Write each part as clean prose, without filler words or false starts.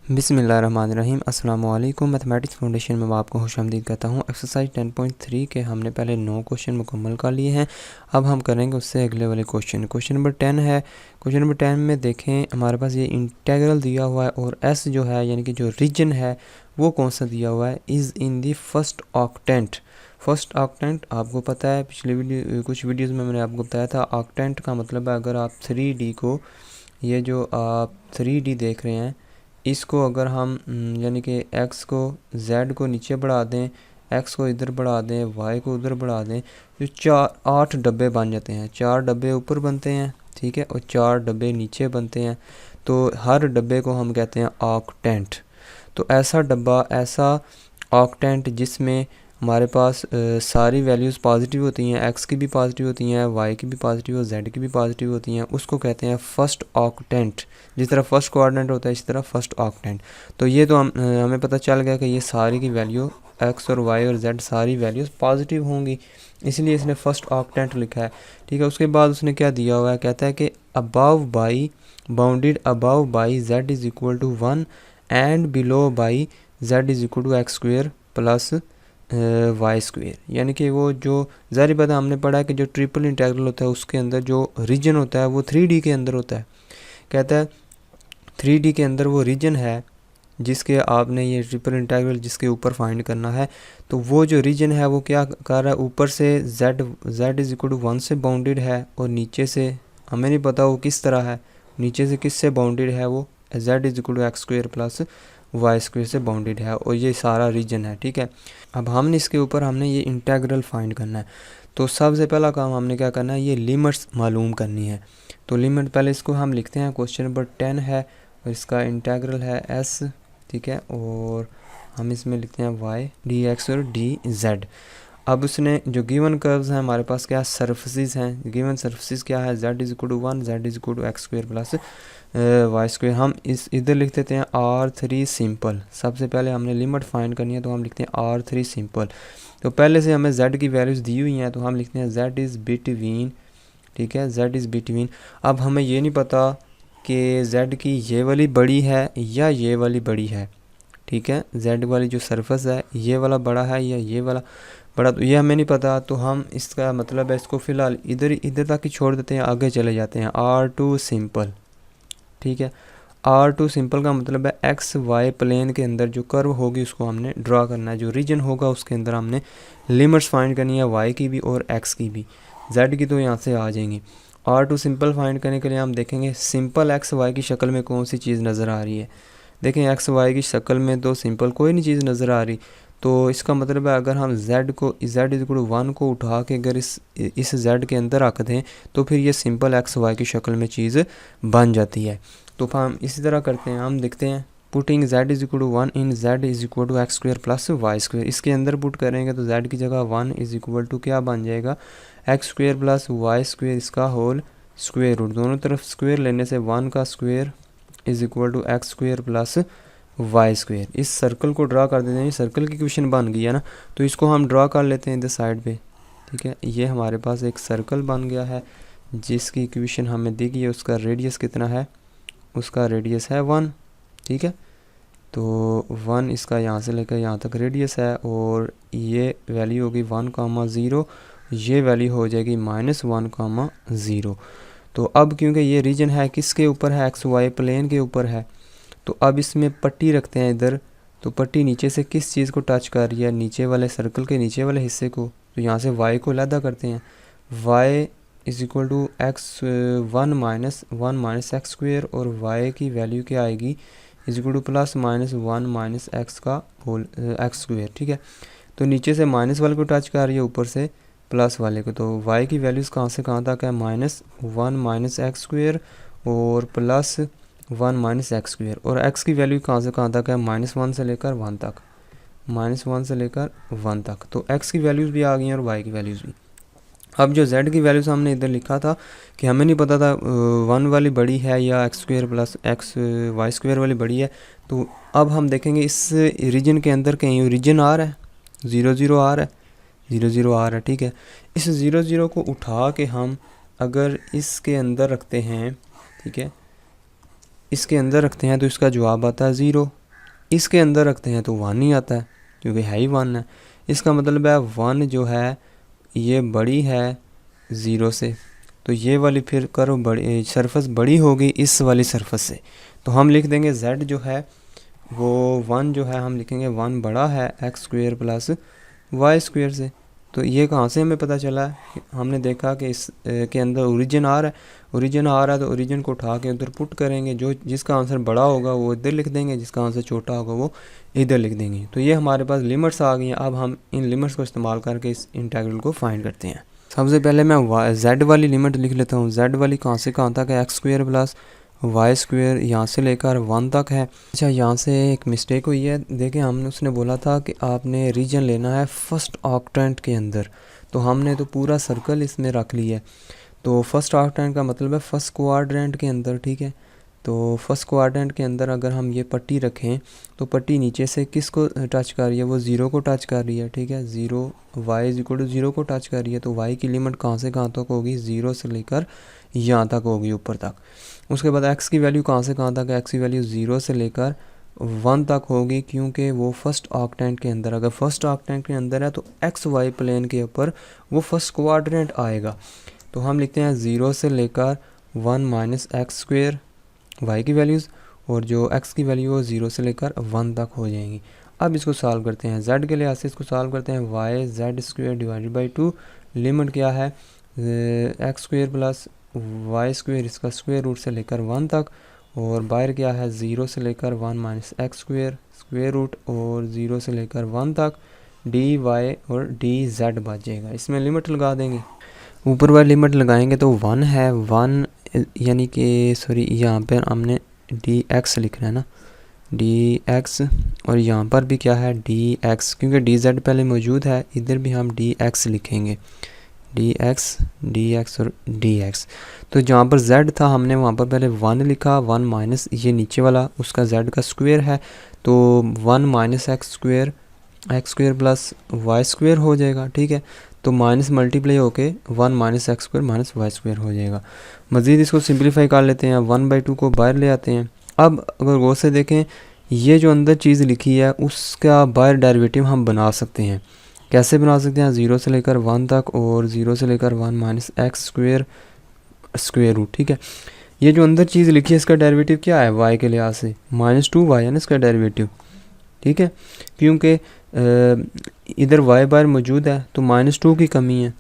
बिस्मिल्लाहिर्रहमानिर्रहीम। अस्सलाम वालेकुम। मैथमेटिक्स फाउंडेशन में मैं आपको खुशामदीद कहता हूँ। एक्सरसाइज 10.3 के हमने पहले 9 क्वेश्चन मुकम्मल कर लिए हैं। अब हम करेंगे उससे अगले वाले क्वेश्चन नंबर 10 है। क्वेश्चन नंबर 10 में देखें हमारे पास ये इंटीग्रल दिया हुआ है और एस जो है यानी कि जो रीजन है वो कौन सा दिया हुआ है, is in the first octant. First octant आपको पता है, पिछले कुछ वीडियोज़ में मैंने आपको बताया था। ऑक्टेंट का मतलब है अगर आप 3D को, ये जो आप 3D देख रहे हैं इसको अगर हम यानी कि x को z को नीचे बढ़ा दें, x को इधर बढ़ा दें, y को उधर बढ़ा दें, जो 8 डब्बे बन जाते हैं। 4 डब्बे ऊपर बनते हैं, ठीक है, और 4 डब्बे नीचे बनते हैं। तो हर डब्बे को हम कहते हैं ऑक्टेंट। तो ऐसा डब्बा, ऐसा ऑक्टेंट जिसमें हमारे पास सारी वैल्यूज़ पॉजिटिव होती हैं, x की भी पॉजिटिव होती हैं, y की भी पॉजिटिव और z की भी पॉजिटिव होती हैं, उसको कहते हैं फर्स्ट ऑक्टेंट। जिस तरह फर्स्ट कोऑर्डिनेट होता है इस तरह फर्स्ट ऑक्टेंट। तो ये तो हमें पता चल गया कि ये सारी की वैल्यू x और y और z सारी वैल्यूज़ पॉजिटिव होंगी, इसलिए इसने फर्स्ट ऑक्टेंट लिखा है, ठीक है। उसके बाद उसने क्या दिया हुआ है, कहता है कि above by bounded above by z is equal to 1 and below by z is equal to x square plus y square. यानी कि वो जो ज़ाहिर बात है हमने पढ़ा है कि जो ट्रिपल इंटीग्रल होता है उसके अंदर जो रीजन होता है वो 3D के अंदर होता है। कहता है 3D के अंदर वो रीजन है जिसके आपने ये ट्रिपल इंटीग्रल जिसके ऊपर फाइंड करना है। तो वो जो रीजन है वो क्या कर रहा है, ऊपर से z इज इक्वल टू 1 से बाउंडेड है और नीचे से हमें नहीं पता वो किस तरह है, नीचे से किस से बाउंडेड है, वो z is equal to x square plus y square से बाउंडेड है और ये सारा रीजन है, ठीक है। अब हमने इसके ऊपर हमने ये इंटीग्रल फाइंड करना है। तो सबसे पहला काम हमने क्या करना है, ये लिमिट्स मालूम करनी है। तो लिमिट पहले इसको हम लिखते हैं, क्वेश्चन नंबर 10 है और इसका इंटीग्रल है s, ठीक है, और हम इसमें लिखते हैं y dx और dz। अब उसने जो गिवन कर्व्स हैं हमारे पास क्या सरफेसेस हैं, गिवन सरफेसेस क्या है, z is equal to 1, z is equal to x square plus y square. हम इस इधर लिख देते हैं r3 सिंपल। सबसे पहले हमने लिमिट फाइंड करनी है तो हम लिखते हैं r3 सिंपल। तो पहले से हमें z की वैल्यूज़ दी हुई हैं तो हम लिखते हैं z इज़ बिटवीन, ठीक है, z इज़ बिटवीन। अब हमें ये नहीं पता कि z की ये वाली बड़ी है या ये वाली बड़ी है, ठीक है, z वाली जो सरफेस है ये वाला बड़ा है या ये वाला बड़ा, तो ये हमें नहीं पता। तो हम इसका मतलब है इसको फ़िलहाल इधर तक ही छोड़ देते हैं, आगे चले जाते हैं r2 सिंपल, ठीक है। r2 सिंपल का मतलब है एक्स वाई प्लेन के अंदर जो कर्व होगी उसको हमने ड्रा करना है, जो रीजन होगा उसके अंदर हमने लिमिट्स फाइंड करनी है y की भी और x की भी, z की तो यहाँ से आ जाएंगी। r2 सिंपल फाइंड करने के लिए हम देखेंगे सिंपल एक्स वाई की शक्ल में कौन सी चीज़ नज़र आ रही है। देखें एक्स वाई की शक्ल में तो सिंपल कोई नहीं चीज़ नज़र आ रही, तो इसका मतलब है अगर हम z को z इज इक्वल टू 1 को उठा के अगर इस z के अंदर रख दें तो फिर ये सिंपल एक्स वाई की शक्ल में चीज़ बन जाती है। तो हम इसी तरह करते हैं, हम देखते हैं putting z is equal to 1 in z is equal to x square plus y square. इसके अंदर पुट करेंगे तो z की जगह 1 इज इक्वल टू क्या बन जाएगा, x square plus y square, इसका होल स्क्वेयर रूट, दोनों तरफ स्क्वेयर लेने से 1 का square is equal to x square plus y square. इस सर्कल को ड्रा कर देते हैं, सर्कल की इक्वेशन बन गई है ना, तो इसको हम ड्रा कर लेते हैं इधर साइड पे, ठीक है। ये हमारे पास एक सर्कल बन गया है जिसकी इक्वेशन हमें दी गई है, उसका रेडियस कितना है, उसका रेडियस है 1, ठीक है। तो 1 इसका यहाँ से लेकर यहाँ तक रेडियस है और ये वैल्यू होगी 1,0, ये वैल्यू हो जाएगी -1,0। तो अब क्योंकि ये रीजन है किसके ऊपर है, एक्स वाई प्लेन के ऊपर है, तो अब इसमें पट्टी रखते हैं इधर। तो पट्टी नीचे से किस चीज़ को टच कर रही है, नीचे वाले सर्कल के नीचे वाले हिस्से को, तो यहाँ से y को अलहदा करते हैं, y is equal to x 1 minus x square और y की वैल्यू क्या आएगी, is equal to plus -1 minus x का होल एक्स स्क्वेयर, ठीक है। तो नीचे से माइनस वाले को टच कर रही है, ऊपर से प्लस वाले को, तो y की वैल्यूज़ कहाँ से कहाँ तक है, -1 माइनस एक्स स्क्वेयर और प्लस 1 माइनस एक्स स्क्वेयर, और x की वैल्यू कहाँ से कहाँ तक है, -1 से लेकर 1 तक, -1 से लेकर 1 तक। तो x की वैल्यूज़ भी आ गई हैं और y की वैल्यूज़ भी। अब जो z की वैल्यूज़ हमने इधर लिखा था कि हमें नहीं पता था 1 वाली बड़ी है या x square plus x y square वाली बड़ी है। तो अब हम देखेंगे इस रीजन के अंदर कहीं रीजन आ रहा है, 0,0 आ रहा है, 0,0 आ रहा है, ठीक है। इस 0,0 को उठा के हम अगर इसके अंदर रखते हैं, ठीक है, इसके अंदर रखते हैं तो इसका जवाब आता है 0, इसके अंदर रखते हैं तो 1 ही आता है क्योंकि है ही 1 है। इसका मतलब है 1 जो है ये बड़ी है 0 से, तो ये वाली फिर कर्व बड़ी सरफेस बड़ी होगी इस वाली सरफेस से, तो हम लिख देंगे z जो है वो 1 जो है हम लिखेंगे 1 बड़ा है x square plus y square से। तो ये कहाँ से हमें पता चला है, हमने देखा कि इस के अंदर ओरिजिन आ रहा है, ओरिजिन आ रहा है तो ओरिजिन को उठा के उधर पुट करेंगे, जो जिसका आंसर बड़ा होगा वो इधर लिख देंगे, जिसका आंसर छोटा होगा वो इधर लिख देंगे। तो ये हमारे पास लिमिट्स आ गई हैं। अब हम इन लिमिट्स को इस्तेमाल करके इस इंटीग्रल को फाइंड करते हैं। सबसे पहले मैं z वाली लिमिट लिख लेता हूँ। z वाली कहाँ से कहाँ तक है, x square plus y square यहाँ से लेकर 1 तक है। अच्छा, यहाँ से एक मिस्टेक हुई है, देखें हमने उसने बोला था कि आपने रीजन लेना है फर्स्ट ऑक्टेंट के अंदर, तो हमने तो पूरा सर्कल इसमें रख लिया है। तो फर्स्ट ऑक्टेंट का मतलब है फर्स्ट क्वाड्रेंट के अंदर, ठीक है। तो फर्स्ट क्वाड्रेंट के अंदर अगर हम ये पट्टी रखें तो पट्टी नीचे से किसको टच कर रही है, वो 0 को टच कर रही है, ठीक है। 0 y इज इक्वल टू 0 को टच कर रही है, तो y की लिमिट कहाँ से कहाँ तक होगी, 0 से लेकर यहाँ तक होगी ऊपर तक। उसके बाद x की वैल्यू कहाँ से कहाँ तक है, x की वैल्यू 0 से लेकर 1 तक होगी, क्योंकि वो फर्स्ट ऑक्टेंट के अंदर, अगर फर्स्ट ऑक्टेंट के अंदर है तो एक्स वाई प्लेन के ऊपर वो फर्स्ट क्वाड्रेंट आएगा। तो हम लिखते हैं 0 से लेकर 1 माइनस एक्स स्क्वेयर y की वैल्यूज़, और जो x की वैल्यू है 0 से लेकर 1 तक हो जाएंगी। अब इसको सॉल्व करते हैं, z के लिहाज से इसको सॉल्व करते हैं। y z square divided by 2, limit क्या है x square plus y square, इसका स्क्वेयर रूट से लेकर 1 तक, और बाहर क्या है 0 से लेकर 1 minus x square square root, और 0 से लेकर 1 तक डी वाई और डी जेड बच जाएगा। इसमें लिमिट लगा देंगे, ऊपर वाली लिमिट लगाएंगे तो 1 है, 1 यानी कि सॉरी यहाँ पर हमने डी एक्स लिखना है ना, डी एक्स, और यहाँ पर भी क्या है डी एक्स, क्योंकि डी जेड पहले मौजूद है, इधर भी हम डी एक्स लिखेंगे, डी एक्स और डी एक्स। तो जहाँ पर z था हमने वहाँ पर पहले 1 लिखा, 1 माइनस ये नीचे वाला उसका z का स्क्वेयर है, तो 1 minus x square plus y square हो जाएगा, ठीक है। तो माइनस मल्टीप्लाई होके 1 minus x square minus y square हो जाएगा। मज़ीद इसको सिंप्लीफाई कर लेते हैं, 1/2 को बाहर ले आते हैं। अब अगर गौर से देखें, ये जो अंदर चीज़ लिखी है उसका बाहर डेरिवेटिव हम बना सकते हैं। कैसे बना सकते हैं, 0 से लेकर 1 तक और 0 से लेकर 1 minus x square square root, ठीक है। ये जो अंदर चीज़ लिखी है इसका डेरिवेटिव क्या है, y के लिहाज से -2y है ना इसका डेरिवेटिव, ठीक है। क्योंकि इधर y बाहर मौजूद है तो -2 की कमी है,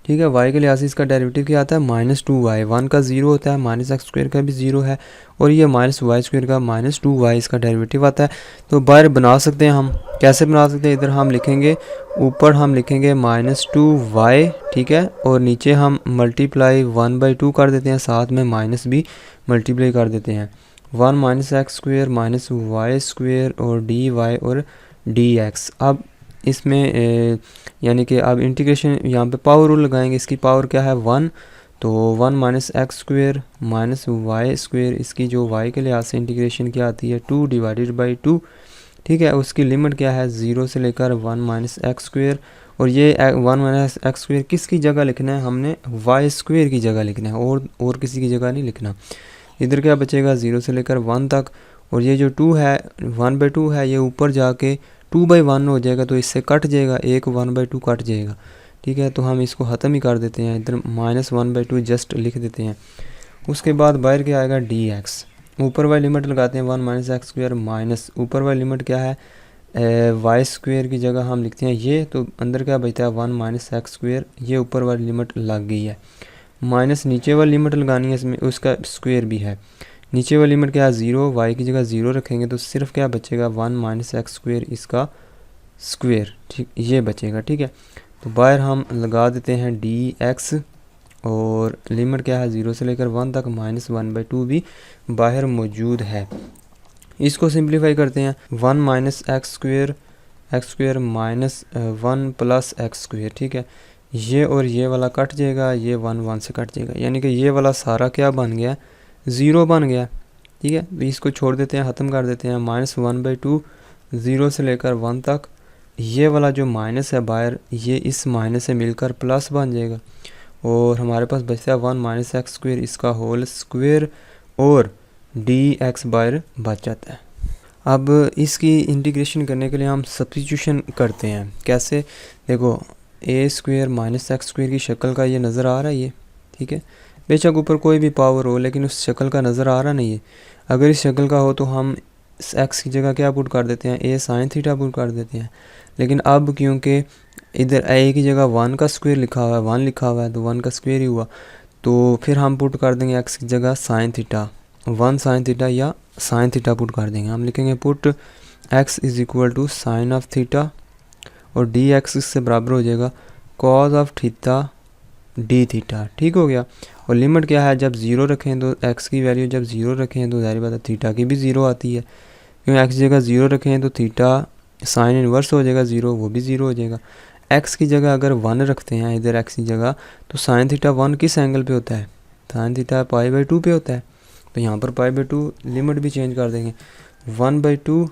ठीक है। y के लिहाज से इसका डेरिवेटिव क्या आता है -2y, 1 का 0 होता है, माइनस एक्स स्क्वेयर का भी 0 है, और ये माइनस वाई स्क्वेयर का -2y इसका डेरिवेटिव आता है। तो बाहर बना सकते हैं हम, कैसे बना सकते हैं, इधर हम लिखेंगे, ऊपर हम लिखेंगे -2y, ठीक है, और नीचे हम मल्टीप्लाई 1/2 कर देते हैं, साथ में माइनस भी मल्टीप्लाई कर देते हैं, 1 minus x square minus y square और डी वाई और डी एक्स। अब इसमें यानी कि अब इंटीग्रेशन यहाँ पे पावर रूल लगाएंगे, इसकी पावर क्या है 1, तो 1 minus x square minus y square, इसकी जो y के लिहाज से इंटीग्रेशन क्या आती है 2 डिवाइडेड बाई 2, ठीक है। उसकी लिमिट क्या है 0 से लेकर 1 माइनस एक्स स्क्वेयर, और ये 1 माइनस एक्स स्क्वेयर किसकी जगह लिखना है, हमने वाई स्क्वेयर की जगह लिखना है, और किसी की जगह नहीं लिखना। इधर क्या बचेगा 0 से लेकर 1 तक, और ये जो 2 है 1/2 है, ये ऊपर जाके 2/1 हो जाएगा, तो इससे कट जाएगा, एक 1/2 कट जाएगा, ठीक है। तो हम इसको ख़त्म ही कर देते हैं, इधर -1/2 जस्ट लिख देते हैं। उसके बाद बाहर क्या आएगा डी एक्स, ऊपर वाली लिमिट लगाते हैं 1 माइनस एक्स स्क्वेयर माइनस ऊपर वाली लिमिट क्या है वाई स्क्वेयर की जगह हम लिखते हैं ये, तो अंदर क्या बचता है 1 माइनस एक्स स्क्वेयर, ये ऊपर वाली लिमिट लग गई है, माइनस नीचे वाली लिमिट लगानी है, इसमें उसका स्क्वेयर भी है। नीचे वाली लिमिट क्या है 0, वाई की जगह 0 रखेंगे तो सिर्फ क्या बचेगा 1 माइनस एक्स स्क्वेयर इसका स्क्वेयर, ठीक ये बचेगा, ठीक है। तो बाहर हम लगा देते हैं डी एक्स, और लिमिट क्या है 0 से लेकर 1 तक, -1/2 भी बाहर मौजूद है। इसको सिंप्लीफाई करते हैं, 1 minus x square minus 1 plus x square, ठीक है। ये और ये वाला कट जाएगा, ये 1 से कट जाएगा, यानी कि ये वाला सारा क्या बन गया 0 बन गया, ठीक है। तो इसको छोड़ देते हैं, ख़त्म कर देते हैं, -1/2 0 से लेकर 1 तक, ये वाला जो माइनस है बाहर, ये इस माइनस से मिलकर प्लस बन जाएगा, और हमारे पास बचता है 1 माइनस एक्स स्क्वेयर इसका होल स्क्वेयर, और डी एक्स बाहर बच जाता है। अब इसकी इंटीग्रेशन करने के लिए हम सब्स्टिट्यूशन करते हैं। कैसे? देखो ए स्क्वेयर माइनस एक्स स्क्वेयर की शक्ल का ये नज़र आ रहा है ये, ठीक है। बेशक ऊपर कोई भी पावर हो लेकिन उस शक्ल का नज़र आ रहा नहीं है। अगर इस शक्ल का हो तो हम एक्स की जगह क्या पुट कर देते हैं, ए साइन थीटा पुट कर देते हैं। लेकिन अब क्योंकि इधर ए की जगह 1 का स्क्वायर लिखा हुआ है, 1 लिखा हुआ है, तो 1 का स्क्वायर ही हुआ, तो फिर हम पुट कर देंगे एक्स की जगह साइन थीटा, 1 साइन थीटा या साइन थीटा पुट कर देंगे। हम लिखेंगे put x is equal to sine of theta और डी एक्स इससे बराबर हो जाएगा cos of theta d theta. ठीक हो गया। और लिमिट क्या है, जब ज़ीरो रखें तो एक्स की वैल्यू जब ज़ीरो रखें तो ज़ाहिर बात है थीटा की भी ज़ीरो आती है, क्योंकि एक्स जगह ज़ीरो रखें तो थीटा साइन इन्वर्स हो जाएगा ज़ीरो, वो भी ज़ीरो हो जाएगा। एक्स की जगह अगर 1 रखते हैं इधर एक्स की जगह, तो साइन थीटा 1 किस एंगल पे होता है, साइन थीटा पाई/2 पे होता है। तो यहाँ पर पाई/2 लिमिट भी चेंज कर देंगे, 1/2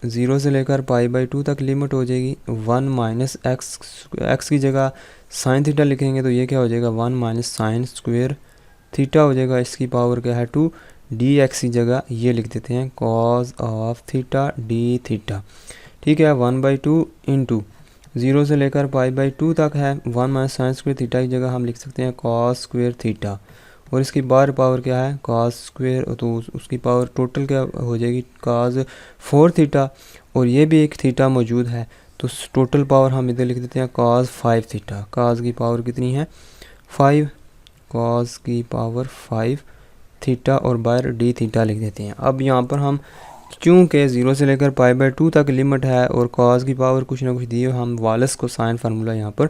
ज़ीरो से लेकर पाई/2 तक लिमिट हो जाएगी 1 माइनस एक्स की जगह साइन थीटा लिखेंगे तो ये क्या हो जाएगा 1 माइनस साइन स्क्वेयर थीटा हो जाएगा। इसकी पावर क्या है 2, डी एक्स की जगह ये लिख देते हैं cause of theta d theta. ठीक है, 1/2 इंटू ज़ीरो से लेकर पाई/2 तक है 1 माइनस साइन स्क्वेयर थीटा की जगह हम लिख सकते हैं कॉस स्क्वेयर थीटा, और इसकी बार पावर क्या है कॉस स्क्वेयर, तो उसकी पावर टोटल क्या हो जाएगी कॉस 4 थीटा, और ये भी एक थीटा मौजूद है तो टोटल पावर हम इधर लिख देते हैं कॉस 5 थीटा। कॉस की पावर कितनी है 5, कॉस की पावर 5 थीटा और बाहर डी थीटा लिख देते हैं। अब यहाँ पर हम चूँकि ज़ीरो से लेकर पाई/2 तक लिमिट है और कॉस की पावर कुछ ना कुछ दी है, हम वालस को साइन फार्मूला यहाँ पर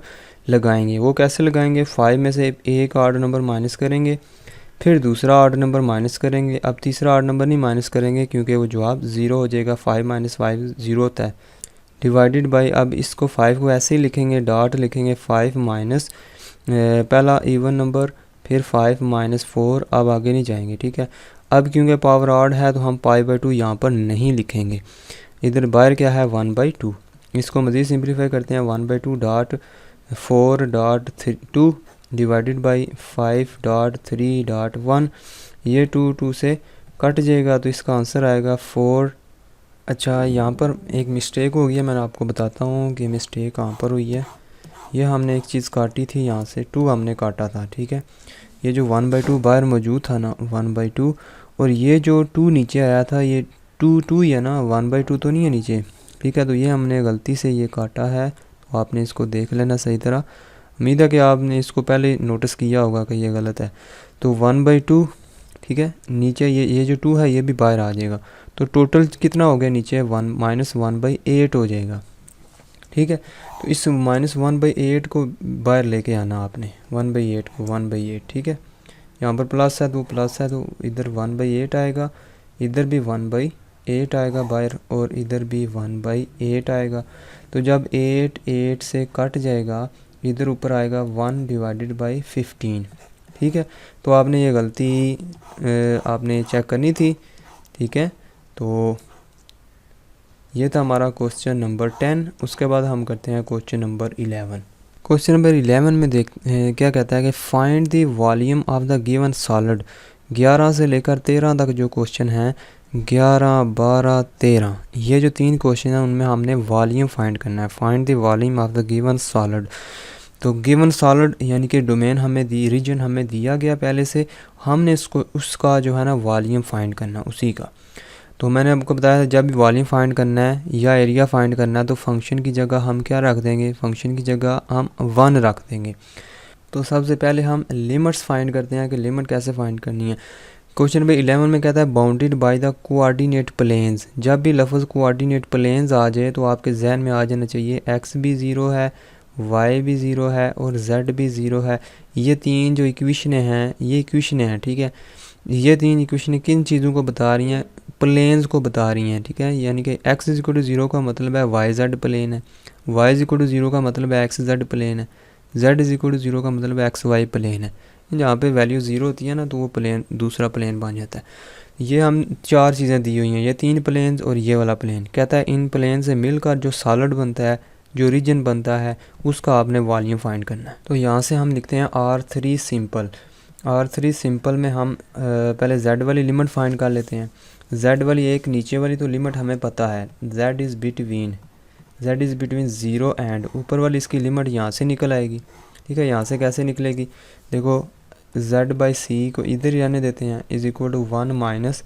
लगाएंगे। वो कैसे लगाएंगे, 5 में से एक ऑड नंबर माइनस करेंगे, फिर दूसरा ऑड नंबर माइनस करेंगे, अब तीसरा ऑड नंबर नहीं माइनस करेंगे क्योंकि वो जवाब ज़ीरो हो जाएगा, 5 माइनस 5 ज़ीरो होता है, डिवाइडेड बाई, अब इसको 5 को ऐसे ही लिखेंगे, डॉट लिखेंगे 5 माइनस पहला इवन नंबर, फिर 5 माइनस 4, अब आगे नहीं जाएंगे। ठीक है, अब क्योंकि पावर ऑड है तो हम पाई/2 यहाँ पर नहीं लिखेंगे, इधर बाहर क्या है 1/2। इसको मज़ीद सिंप्लीफाई करते हैं, 1/2 dot 4 dot 2 divided by 5 dot 3 dot 1, ये 2 से कट जाएगा तो इसका आंसर आएगा 4। अच्छा, यहाँ पर एक मिस्टेक हो गई है, मैंने आपको बताता हूँ कि मिस्टेक कहाँ पर हुई है। ये हमने एक चीज़ काटी थी, यहाँ से 2 हमने काटा था। ठीक है, ये जो 1/2 बाहर मौजूद था ना 1/2, और ये जो 2 नीचे आया था ये 2 ही है ना, 1/2 तो नहीं है नीचे। ठीक है, तो ये हमने गलती से ये काटा है, तो आपने इसको देख लेना सही तरह। उम्मीद है कि आपने इसको पहले नोटिस किया होगा कि ये गलत है। तो 1/2, ठीक है, नीचे ये जो 2 है ये भी बाहर आ जाएगा, तो टोटल कितना हो गया नीचे 1 माइनस 1/8 हो जाएगा। ठीक है, तो इस -1/8 को बाहर लेके आना आपने, 1/8 को 1/8। ठीक है, यहाँ पर प्लस है तो प्लस है तो इधर 1/8 आएगा, इधर भी 1/8 आएगा बाहर, और इधर भी 1/8 आएगा। तो जब 8 से कट जाएगा इधर ऊपर आएगा 1 डिवाइडेड बाई 15। ठीक है, तो आपने ये गलती आपने चेक करनी थी। ठीक है, तो ये था हमारा क्वेश्चन नंबर 10। उसके बाद हम करते हैं क्वेश्चन नंबर 11। क्वेश्चन नंबर 11 में क्या कहता है कि find the volume of the given solid. 11 से लेकर 13 तक जो क्वेश्चन है, 11, 12, 13, ये जो 3 क्वेश्चन हैं उनमें हमने वॉल्यूम फाइंड करना है। Find the volume of the given solid. तो गिवन सॉलिड यानी कि डोमेन हमें रीजन हमें दिया गया पहले से, हमने इसको उसका जो है ना वॉल्यूम फाइंड करना उसी का। तो मैंने आपको बताया था जब भी वॉल्यूम फाइंड करना है या एरिया फाइंड करना है तो फंक्शन की जगह हम क्या रख देंगे, फंक्शन की जगह हम 1 रख देंगे। तो सबसे पहले हम लिमिट्स फाइंड करते हैं कि लिमिट कैसे फाइंड करनी है। क्वेश्चन नंबर 11 में कहता है bounded by the coordinate planes. जब भी लफ्ज़ कोऑर्डिनेट प्लेन्स आ जाए तो आपके जहन में आ जाना चाहिए एक्स भी ज़ीरो है, वाई भी ज़ीरो है और जेड भी ज़ीरो है। ये 3 जो इक्वेशनें हैं ये इक्वेशनें हैं। ठीक है, ये 3 इक्वेशनें किन चीज़ों को बता रही हैं, प्लेन्स को बता रही हैं। ठीक है, यानी कि x इक्वल टू 0 का मतलब है वाई जेड प्लेन है, y इक्वल टू 0 का मतलब है एक्स जेड प्लेन है, z इक्वल टू 0 का मतलब है एक्स वाई प्लेन है। जहाँ पे वैल्यू 0 होती है ना तो वो प्लेन दूसरा प्लेन बन जाता है। ये हम 4 चीज़ें दी हुई हैं, ये 3 प्लेन्स और ये वाला प्लेन। कहता है इन प्लेन से मिलकर जो सॉलिड बनता है, जो रीजन बनता है, उसका आपने वॉल्यूम फाइंड करना है। तो यहाँ से हम लिखते हैं R3 सिंपल। R3 सिंपल में हम पहले z वाली लिमिट फाइंड कर लेते हैं। z वाली एक नीचे वाली तो लिमिट हमें पता है, z इज़ बिटवीन 0 एंड ऊपर वाली इसकी लिमिट यहाँ से निकल आएगी। ठीक है, यहाँ से कैसे निकलेगी, देखो z/c को इधर ही रहने देते हैं, is equal to 1 minus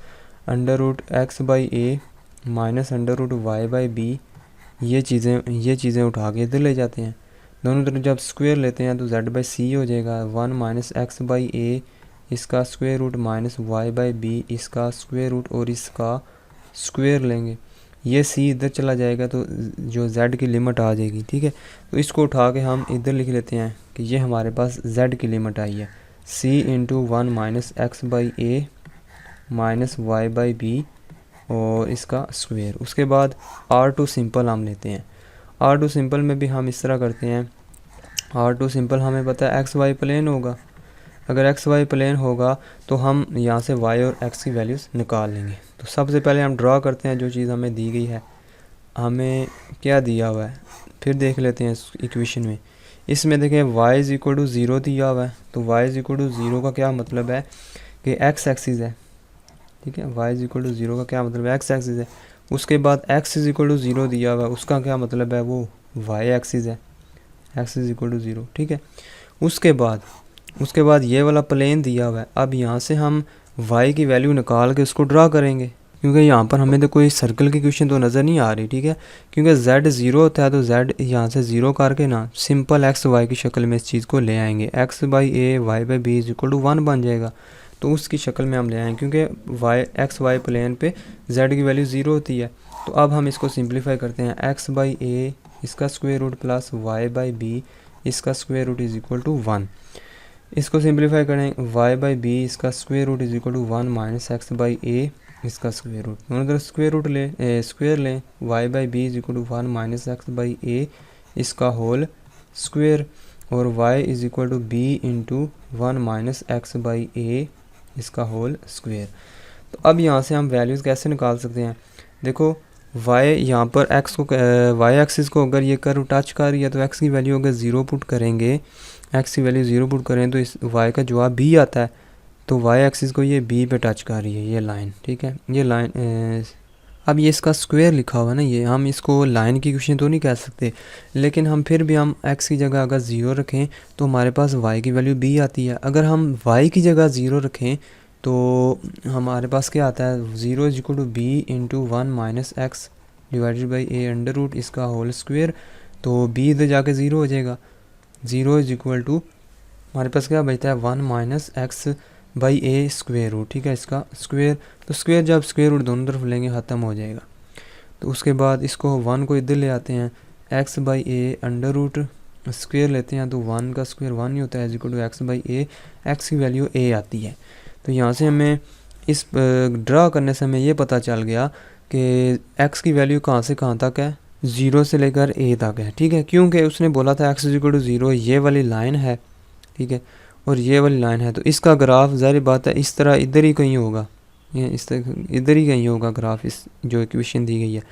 √x/a minus √y/b। ये चीज़ें उठा के इधर ले जाते हैं, दोनों तरफ जब स्क्वायर लेते हैं तो z/c हो जाएगा 1 माइनस x/a इसका स्क्वायर रूट माइनस y/b इसका स्क्वायर रूट और इसका स्क्वायर लेंगे, ये c इधर चला जाएगा तो जो z की लिमिट आ जाएगी। ठीक है, तो इसको उठा के हम इधर लिख लेते हैं कि ये हमारे पास z की लिमिट आई है, c into 1 minus x/a minus y/b और इसका स्क्वायर। उसके बाद R2 सिंपल हम लेते हैं। R2 सिंपल में भी हम इस तरह करते हैं, R2 सिंपल हमें पता है XY प्लेन होगा, अगर XY प्लेन होगा तो हम यहाँ से Y और X की वैल्यूज़ निकाल लेंगे। तो सबसे पहले हम ड्रा करते हैं जो चीज़ हमें दी गई है, हमें क्या दिया हुआ है फिर देख लेते हैं इस इक्वेशन में। इसमें देखें y इज़ इक्वल टू 0 दिया हुआ है, तो y इज़ इक्वल टू 0 का क्या मतलब है कि x एक्सिस है। ठीक है, y इज़ इक्वल टू 0 का क्या मतलब है, x एक्सिस है। उसके बाद x इज़ इक्वल टू 0 दिया हुआ है, उसका क्या मतलब है, वो y एक्सिस है, x इज़ इक्वल टू 0। ठीक है, उसके बाद ये वाला प्लेन दिया हुआ है। अब यहाँ से हम y की वैल्यू निकाल के उसको ड्रा करेंगे, क्योंकि यहाँ पर हमें तो कोई सर्कल की क्वेश्चन तो नज़र नहीं आ रही। ठीक है, क्योंकि z 0 होता है तो z यहाँ से 0 करके ना सिंपल x y की शक्ल में इस चीज़ को ले आएंगे, x/a y/b is equal to 1 बन जाएगा। तो उसकी शक्ल में हम ले आएंगे क्योंकि x y प्लेन पे z की वैल्यू 0 होती है। तो अब हम इसको सिंप्लीफाई करते हैं, x/a इसका स्क्वायर रूट प्लस y/b इसका square root is equal to 1। इसको सिंप्लीफाई करें, y/b इसका square root is equal to 1 minus x/a इसका स्क्वायर रूट, दोनों तरफ स्क्वायर लें y/b is equal to 1 minus x/a इसका होल स्क्वायर और y is equal to b into 1 minus x/a इसका होल स्क्वायर। तो अब यहाँ से हम वैल्यूज़ कैसे निकाल सकते हैं, देखो y यहाँ पर x को y एक्सिस को अगर ये कर्व टच कर रही है तो x की वैल्यू अगर 0 पुट करेंगे, x की वैल्यू 0 पुट करें तो इस y का जवाब b आता है। तो y एक्सिस को ये b पे टच कर रही है ये लाइन। ठीक है, ये लाइन अब ये इसका स्क्वायर लिखा हुआ है ना, ये हम इसको लाइन की क्वेश्चन तो नहीं कह सकते, लेकिन हम फिर भी हम x की जगह अगर 0 रखें तो हमारे पास y की वैल्यू b आती है। अगर हम y की जगह 0 रखें तो हमारे पास क्या आता है, 0 is equal to b into 1 minus x divided by a under root इसका होल स्क्वायर। तो b इधर जाके 0 हो जाएगा, 0 इज इक्वल टू हमारे पास क्या बचता है 1 minus x by a square root. ठीक है, इसका स्क्वायर, तो स्क्वायर जब स्क्वायर रूट दोनों तरफ लेंगे ख़त्म हो जाएगा। तो उसके बाद इसको 1 को इधर ले आते हैं, x by a under root square लेते हैं तो 1 का स्क्वायर 1 ही होता है is equal to x by a, x की वैल्यू a आती है। तो यहाँ से हमें इस ड्रा करने से हमें ये पता चल गया कि x की वैल्यू कहाँ से कहाँ तक है, 0 से लेकर a तक है। ठीक है, क्योंकि उसने बोला था x इज इक्वल टू 0, ये वाली लाइन है। ठीक है, और ये वाली लाइन है, तो इसका ग्राफ ज़ाहिर बात है इस तरह इधर ही कहीं होगा, ये इस तरह इधर ही कहीं होगा ग्राफ, इस जो इक्वेशन दी गई है।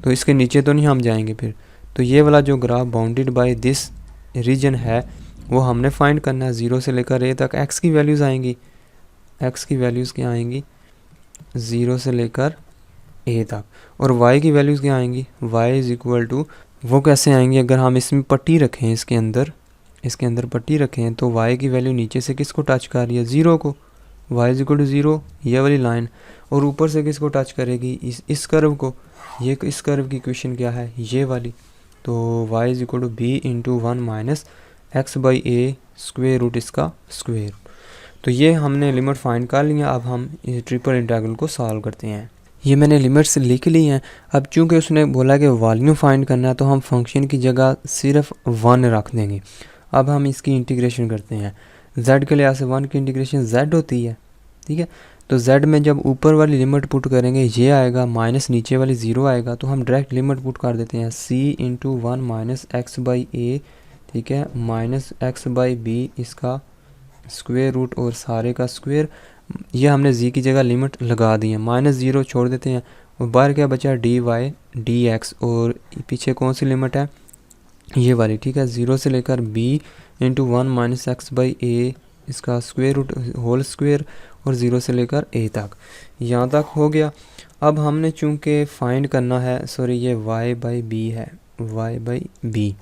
तो इसके नीचे तो नहीं हम जाएंगे फिर। तो ये वाला जो graph bounded by this region है वो हमने फाइंड करना है, 0 से लेकर a तक x की वैल्यूज़ आएंगी, x की वैल्यूज़ क्या आएंगी 0 से लेकर a तक, और y की वैल्यूज़ क्या आएंगी, y इज़ इक्वल टू वो कैसे आएंगी, अगर हम इसमें पट्टी रखें, इसके अंदर पट्टी रखें तो y की वैल्यू नीचे से किसको टच कर रही है, 0 को, y इज इक्वल टू 0 ये वाली लाइन, और ऊपर से किसको टच करेगी, इस कर्व को, ये इस कर्व की इक्वेशन क्या है ये वाली। तो y is equal to b into 1 minus x by a square root इसका स्क्वायर। तो ये हमने लिमिट फाइंड कर लिया। अब हम इस ट्रिपल इंटीग्रल को सॉल्व करते हैं। ये मैंने लिमिट्स लिख ली हैं। अब चूँकि उसने बोला कि वॉल्यूम फाइंड करना है तो हम फंक्शन की जगह सिर्फ 1 रख देंगे। अब हम इसकी इंटीग्रेशन करते हैं, z के लिहाज से 1 की इंटीग्रेशन z होती है। ठीक है, तो z में जब ऊपर वाली लिमिट पुट करेंगे ये आएगा, माइनस नीचे वाली 0 आएगा, तो हम डायरेक्ट लिमिट पुट कर देते हैं c into 1 minus x by a, ठीक है, माइनस एक्स बाई बी इसका स्क्वायर रूट और सारे का स्क्वायर। ये हमने z की जगह लिमिट लगा दी है, माइनस 0 छोड़ देते हैं और बाहर क्या बचा डी वाई डी एक्स, और पीछे कौन सी लिमिट है ये वाली। ठीक है, 0 से लेकर b into 1 minus x by a इसका स्क्वायर रूट होल स्क्वायर और 0 से लेकर a तक, यहाँ तक हो गया। अब हमने चूँकि फाइंड करना है, सॉरी ये y बाई बी है, y by b,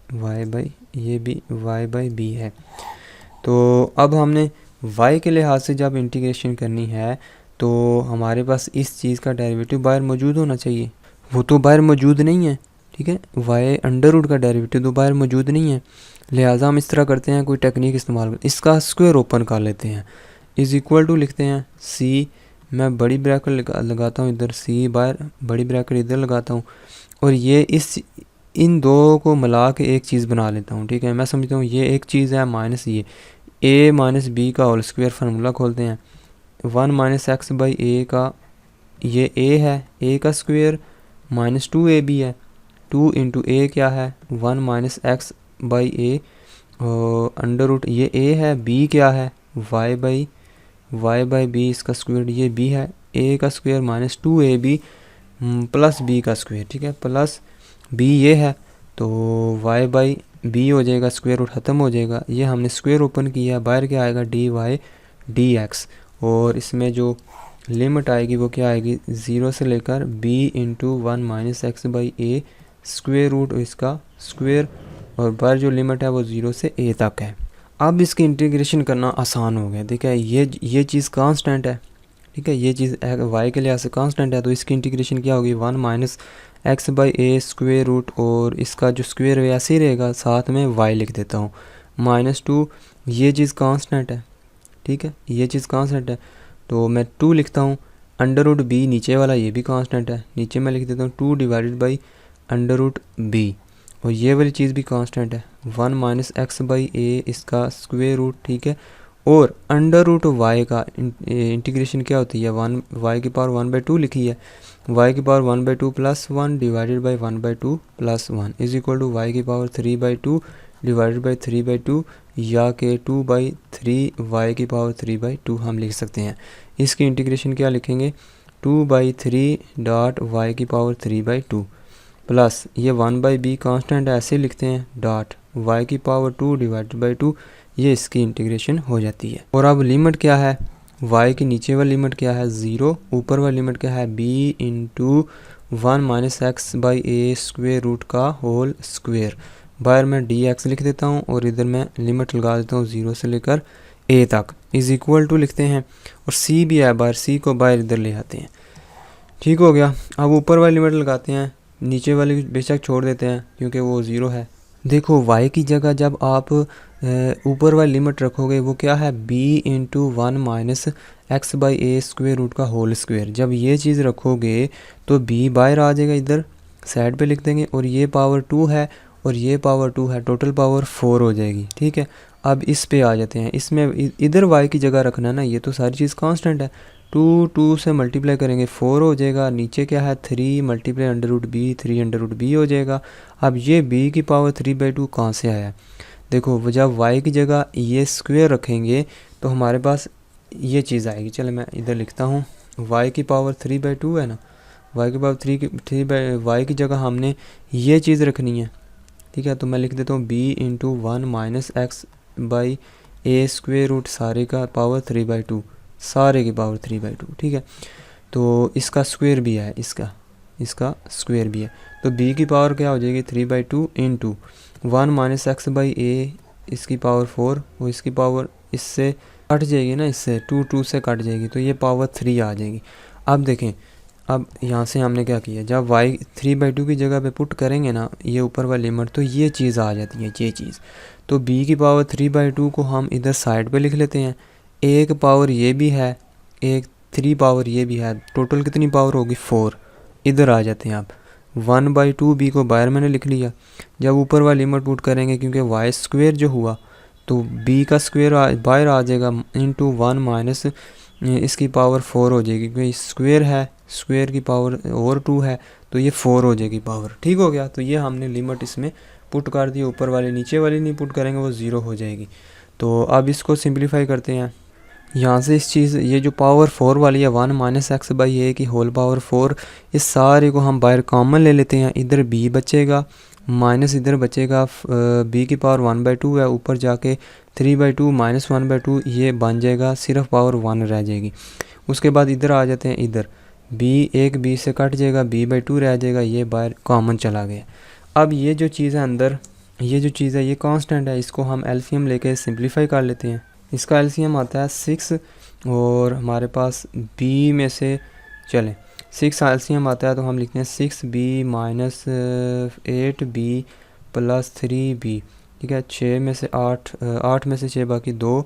y by ये भी y बाई बी है। तो अब हमने y के लिहाज से जब इंटीग्रेशन करनी है तो हमारे पास इस चीज़ का डेरिवेटिव बाहर मौजूद होना चाहिए, वो तो बाहर मौजूद नहीं है, ठीक है। y अंडर रूट का डेरिवेटिव तो बाहर मौजूद नहीं है, लिहाजा हम इस तरह करते हैं, कोई टेक्निक इस्तेमाल करते हैं, इसका स्क्वायर ओपन कर लेते हैं, इज़ इक्वल टू लिखते हैं c, मैं बड़ी ब्रैकेट लगाता हूँ इधर, c बाहर बड़ी ब्रैकेट इधर लगाता हूँ, और ये इन दो को मिला के एक चीज़ बना लेता हूँ, ठीक है। मैं समझता हूँ ये एक चीज़ है माइनस ये a माइनस बी का होल स्क्वायर फार्मूला खोलते हैं, 1 माइनस एक्स बाई ए का, ये a है, a का स्क्वायर माइनस 2ab है, 2 इंटू ए क्या है 1 minus x by a under root, ये a है, b क्या है y बाई बी, इसका स्क्वायर ये b है, a का square minus 2ab plus b का स्क्वायर, ठीक है, प्लस b ये है, तो y बाई बी हो जाएगा, स्क्वायर रूट ख़त्म हो जाएगा, ये हमने स्क्वायर ओपन किया, बाहर क्या आएगा dy dx, और इसमें जो लिमिट आएगी वो क्या आएगी 0 से लेकर b into 1 minus x by a square root इसका स्क्वायर, और बाहर जो लिमिट है वो 0 से a तक है। अब इसकी इंटीग्रेशन करना आसान हो गया, देखिए ये चीज़ कांस्टेंट है, ठीक है, ये चीज़ y के लिहाज से कांस्टेंट है, तो इसकी इंटीग्रेशन क्या होगी 1 minus x by a square root, और इसका जो स्क्वायर वैसे ही रहेगा, साथ में y लिख देता हूँ माइनस 2, ये चीज़ कांस्टेंट है, ठीक है, ये चीज़ कांस्टेंट है, तो मैं 2 लिखता हूँ, अंडर रूट बी नीचे वाला ये भी कांस्टेंट है, नीचे मैं लिख देता हूँ 2 divided by under root b, और ये वाली चीज़ भी कांस्टेंट है 1 माइनस एक्स बाई ए इसका स्क्वायर रूट, ठीक है, और अंडर रूट वाई का इंटीग्रेशन क्या होती है 1 वाई की पावर 1/2 लिखी है, y की power 1/2 plus 1 divided by 1/2 plus 1 is equal to y की पावर 3/2 डिवाइडेड बाई 3/2, या के 2/3 y की पावर 3/2 हम लिख सकते हैं। इसकी इंटीग्रेशन क्या लिखेंगे 2/3 डॉट y की पावर 3/2 प्लस ये 1/b कांस्टेंट ऐसे लिखते हैं डॉट y की पावर 2 डिवाइडेड बाई 2, ये इसकी इंटीग्रेशन हो जाती है। और अब लिमिट क्या है, y की नीचे वाली लिमिट क्या है 0, ऊपर वाली लिमिट क्या है b into 1 minus x by a square root का होल स्क्वेयर, बाहर मैं dx लिख देता हूँ और इधर मैं लिमिट लगा देता हूँ 0 से लेकर a तक, इज़ इक्वल टू लिखते हैं, और c भी है बाहर, c को बाहर इधर ले आते हैं, ठीक हो गया। अब ऊपर वाली लिमिट लगाते हैं, नीचे वाली बेशक छोड़ देते हैं क्योंकि वो 0 है। देखो y की जगह जब आप ऊपर वाली लिमिट रखोगे वो क्या है b into 1 minus x by a square root का होल स्क्वेयर, जब ये चीज़ रखोगे तो b बाहर आ जाएगा, इधर साइड पे लिख देंगे, और ये पावर 2 है और ये पावर 2 है, टोटल पावर 4 हो जाएगी, ठीक है। अब इस पे आ जाते हैं, इसमें इधर y की जगह रखना है ना, ये तो सारी चीज़ कांस्टेंट है, 2 से मल्टीप्लाई करेंगे 4 हो जाएगा, नीचे क्या है 3 multiply under root b, 3 under root b हो जाएगा। अब ये b की पावर 3/2 कहाँ से आया, देखो जब y की जगह ये स्क्वायर रखेंगे तो हमारे पास ये चीज़ आएगी, चलो मैं इधर लिखता हूँ y की पावर 3/2 है ना, y की पावर 3 y की जगह हमने ये चीज़ रखनी है, ठीक है, तो मैं लिख देता हूँ b into 1 minus x by a square root सारे का पावर 3/2, सारे की पावर 3/2, ठीक है, तो इसका स्क्वायर भी है, इसका स्क्वायर भी है, तो b की पावर क्या हो जाएगी 3/2 इंटू 1 माइनस एक्स बाई ए इसकी पावर 4, वो इसकी पावर इससे कट जाएगी ना, इससे 2 से कट जाएगी, तो ये पावर 3 आ जाएगी। अब देखें, अब यहाँ से हमने क्या किया, जब y 3/2 की जगह पे पुट करेंगे ना ये ऊपर वाली लिमिट, तो ये चीज़ आ जाती है, ये चीज़, तो b की पावर 3/2 को हम इधर साइड पे लिख लेते हैं, एक पावर ये भी है, एक 3 पावर ये भी है, टोटल कितनी पावर होगी 4, इधर आ जाते हैं। आप 1/2 b को बाहर मैंने लिख लिया, जब ऊपर वाली लिमिट पुट करेंगे क्योंकि y स्क्वायर जो हुआ तो b का स्क्वायर बाहर आ जाएगा इंटू 1 माइनस इसकी पावर 4 हो जाएगी, क्योंकि स्क्वायर है, स्क्वायर की पावर और 2 है, तो ये 4 हो जाएगी पावर, ठीक हो गया। तो ये हमने लिमिट इसमें पुट कर दी, ऊपर वाली, नीचे वाली नहीं पुट करेंगे वो 0 हो जाएगी। तो अब इसको सिंप्लीफाई करते हैं, यहाँ से इस चीज़ ये जो पावर 4 वाली है 1 माइनस एक्स बाई ए की होल पावर 4, इस सारे को हम बाहर कॉमन ले लेते हैं, इधर b बचेगा माइनस इधर बचेगा, b की पावर 1/2 है, ऊपर जाके 3/2 माइनस 1/2 ये बन जाएगा, सिर्फ पावर 1 रह जाएगी। उसके बाद इधर आ जाते हैं, इधर एक b से कट जाएगा, b/2 रह जाएगा, ये बाहर कॉमन चला गया। अब ये जो चीज़ है अंदर, ये जो चीज़ है ये कांस्टेंट है, इसको हम एलसीएम लेके सिंप्लीफाई कर लेते हैं। इसका एलसीएम आता है 6 और हमारे पास b में से चलें 6 एलसीएम आता है तो हम लिखते हैं 6b minus 8b plus 3b, ठीक है। 6 में से 8 में से 6 बाकी 2,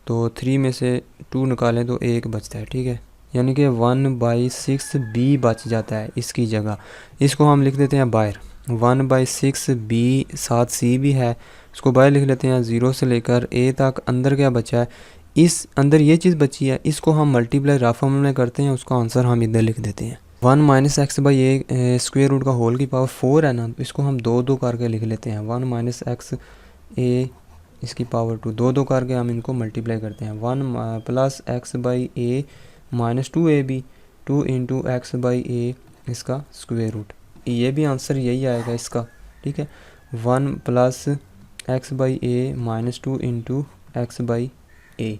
तो 3 में से 2 निकालें तो 1 बचता है, ठीक है। यानी कि 1/6b बच जाता है इसकी जगह। इसको हम लिख देते हैं बाहर, 1/6b, साथ c भी है, इसको बाहर लिख लेते हैं। 0 से लेकर a तक अंदर क्या बचा है, इस अंदर ये चीज़ बची है, इसको हम मल्टीप्लाई रफ फॉर्म में करते हैं, उसका आंसर हम इधर लिख देते हैं। 1 minus x by a square root का होल की पावर 4 है ना, तो इसको हम 2 करके लिख लेते हैं। 1 माइनस एक्स ए इसकी पावर 2, 2 करके हम इनको मल्टीप्लाई करते हैं। 1 plus x by a minus 2ab, 2 into x by a इसका स्क्वेयर रूट, ये भी आंसर यही आएगा इसका, ठीक है। 1 plus x by a minus 2 into x by a,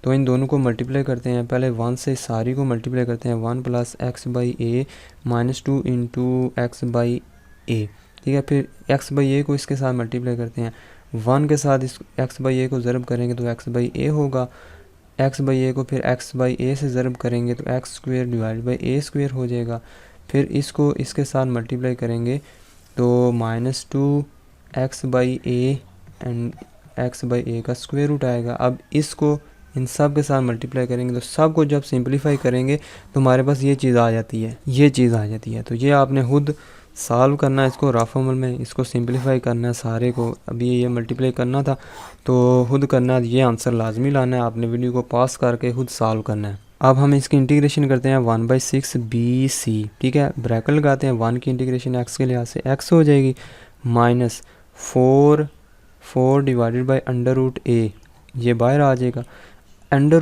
तो इन दोनों को मल्टीप्लाई करते हैं। पहले 1 से सारी को मल्टीप्लाई करते हैं, 1 plus x by a minus 2 into x by a, ठीक है। फिर एक्स बाई ए को इसके साथ मल्टीप्लाई करते हैं, 1 के साथ इस एक्स बाई ए को ज़रब करेंगे तो एक्स बाई ए होगा, एक्स बाई ए को फिर एक्स बाई ए से ज़रब करेंगे तो x square divide by a square हो जाएगा। फिर इसको इसके साथ मल्टीप्लाई करेंगे तो minus 2 x by a and x by a का स्क्वेयर रूट आएगा। अब इसको इन सब के साथ मल्टीप्लाई करेंगे तो सब को जब सिंप्लीफाई करेंगे तो हमारे पास ये चीज़ आ जाती है, ये चीज़ आ जाती है। तो ये आपने खुद सॉल्व करना है, इसको रफ फॉर्मूल में इसको सिंप्लीफाई करना है सारे को। अभी ये मल्टीप्लाई करना था तो खुद करना है, ये आंसर लाजमी लाना है, आपने वीडियो को पॉज करके खुद सॉल्व करना है। अब हम इसकी इंटीग्रेशन करते हैं 1/6bc, ठीक है। ब्रैकेट लगाते हैं, 1 की इंटीग्रेशन x के लिहाज से x हो जाएगी, minus 4 divided by under root a, ये बाहर आ जाएगा। अंडर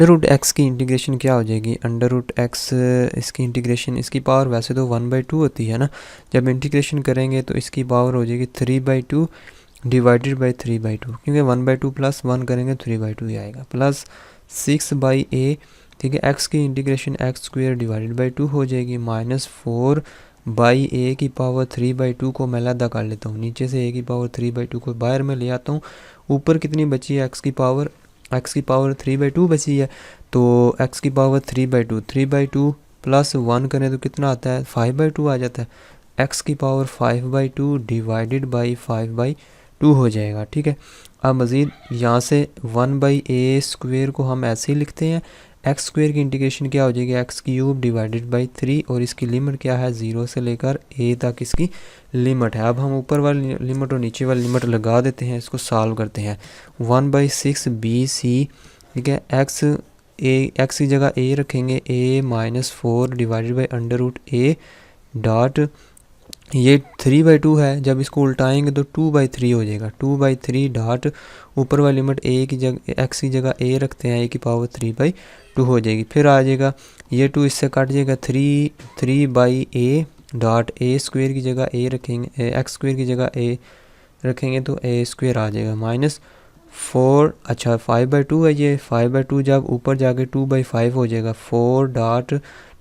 रूट एक्स की इंटीग्रेशन क्या हो जाएगी, अंडर रूट एक्स इसकी इंटीग्रेशन, इसकी पावर वैसे तो 1/2 होती है ना, जब इंटीग्रेशन करेंगे तो इसकी पावर हो जाएगी 3/2 डिवाइडेड बाई 3/2, क्योंकि 1/2 प्लस 1 करेंगे 3/2 ही आएगा, प्लस 6/a, ठीक है। एक्स की integration x square divided by 2 हो जाएगी, माइनस 4/a की पावर 3/2 को मैं अलग कर लेता हूँ, नीचे से a की पावर 3/2 को बाहर में ले आता हूँ। ऊपर कितनी बची है, x की पावर 3/2 बची है, तो x की पावर 3/2 प्लस 1 करें तो कितना आता है, 5/2 आ जाता है। x की पावर 5/2 डिवाइडेड बाई 5/2 हो जाएगा, ठीक है। अब मज़ीद यहाँ से 1/a स्क्वेयर को हम ऐसे ही लिखते हैं, एक्स स्क्वेयर की इंटीग्रेशन क्या हो जाएगी, एक्स क्यूब डिवाइडेड बाई 3, और इसकी लिमिट क्या है, 0 से लेकर a तक इसकी लिमिट है। अब हम ऊपर वाली लिमिट और नीचे वाली लिमिट लगा देते हैं, इसको सॉल्व करते हैं। 1/6bc, ठीक है। एक्स की जगह a रखेंगे, a minus 4 divided by under root a dot, ये 3/2 है, जब इसको उल्टाएंगे तो 2/3 हो जाएगा, 2/3 डॉट ऊपर वाली लिमिट a की जगह x की जगह a रखते हैं, a की पावर 3/2 हो जाएगी। फिर आ जाएगा ये 2 इससे कट जाएगा, 3/a डॉट a स्क्वेयर की जगह a रखेंगे, x स्क्वेयर की जगह a रखेंगे तो a स्क्वेयर आ जाएगा, माइनस 4, अच्छा 5/2 है, ये 5/2 जब ऊपर जाके 2/5 हो जाएगा, 4 डॉट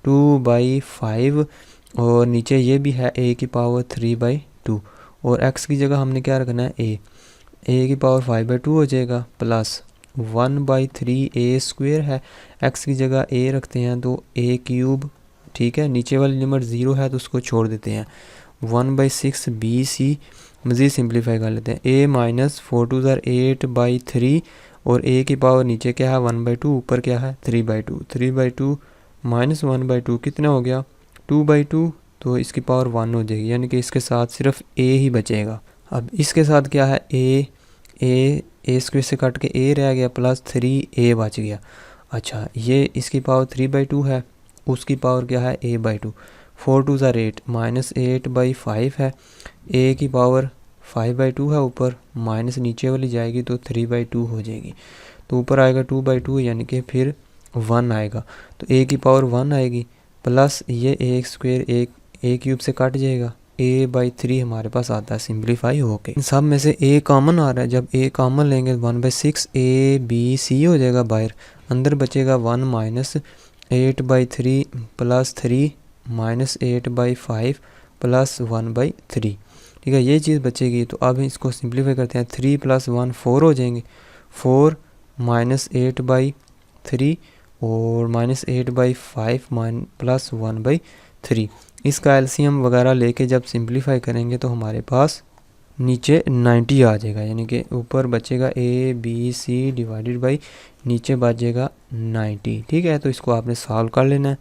2/5, और नीचे ये भी है a की पावर 3/2, और x की जगह हमने क्या रखना है, a की पावर 5/2 हो जाएगा, प्लस 1/3 a स्क्वेयर है, x की जगह a रखते हैं तो a क्यूब, ठीक है। नीचे वाली लिमिट 0 है तो उसको छोड़ देते हैं। 1/6bc मज़ीद सिंप्लीफाई कर लेते हैं, a माइनस 4 2 8/3, और a की पावर नीचे क्या है 1/2, ऊपर क्या है 3/2 माइनस 1/2 कितना हो गया 2/2, तो इसकी पावर 1 हो जाएगी, यानी कि इसके साथ सिर्फ a ही बचेगा। अब इसके साथ क्या है, a स्क्वेयर से कट के a रह गया, प्लस 3a बच गया। अच्छा ये इसकी पावर 3/2 है, उसकी पावर क्या है a/2, 4 2 8 माइनस 8/5 है, a की पावर 5/2 है ऊपर, माइनस नीचे वाली जाएगी तो 3/2 हो जाएगी, तो ऊपर आएगा 2/2, यानी कि फिर 1 आएगा, तो a की पावर 1 आएगी, प्लस ये a स्क्वेयर a क्यूब से कट जाएगा, a/3 हमारे पास आता है सिंप्लीफाई होके। इन सब में से a कॉमन आ रहा है, जब a कॉमन लेंगे 1/6 a/b/c हो जाएगा बाहर, अंदर बचेगा 1 माइनस 8/3 प्लस 3 माइनस 8/5 प्लस 1/3। ठीक है, ये चीज़ बचेगी। तो अब इसको सिंप्लीफाई करते हैं, 3 + 1 4 हो जाएंगे, 4 माइनस 8/3 और माइनस 8/5 प्लस 1/3। इसका एलसीएम वगैरह लेके जब सिंप्लीफाई करेंगे तो हमारे पास नीचे 90 आ जाएगा, यानी कि ऊपर बचेगा a/b/c डिवाइडेड बाई नीचे बचेगा 90। ठीक है, तो इसको आपने सॉल्व कर लेना है।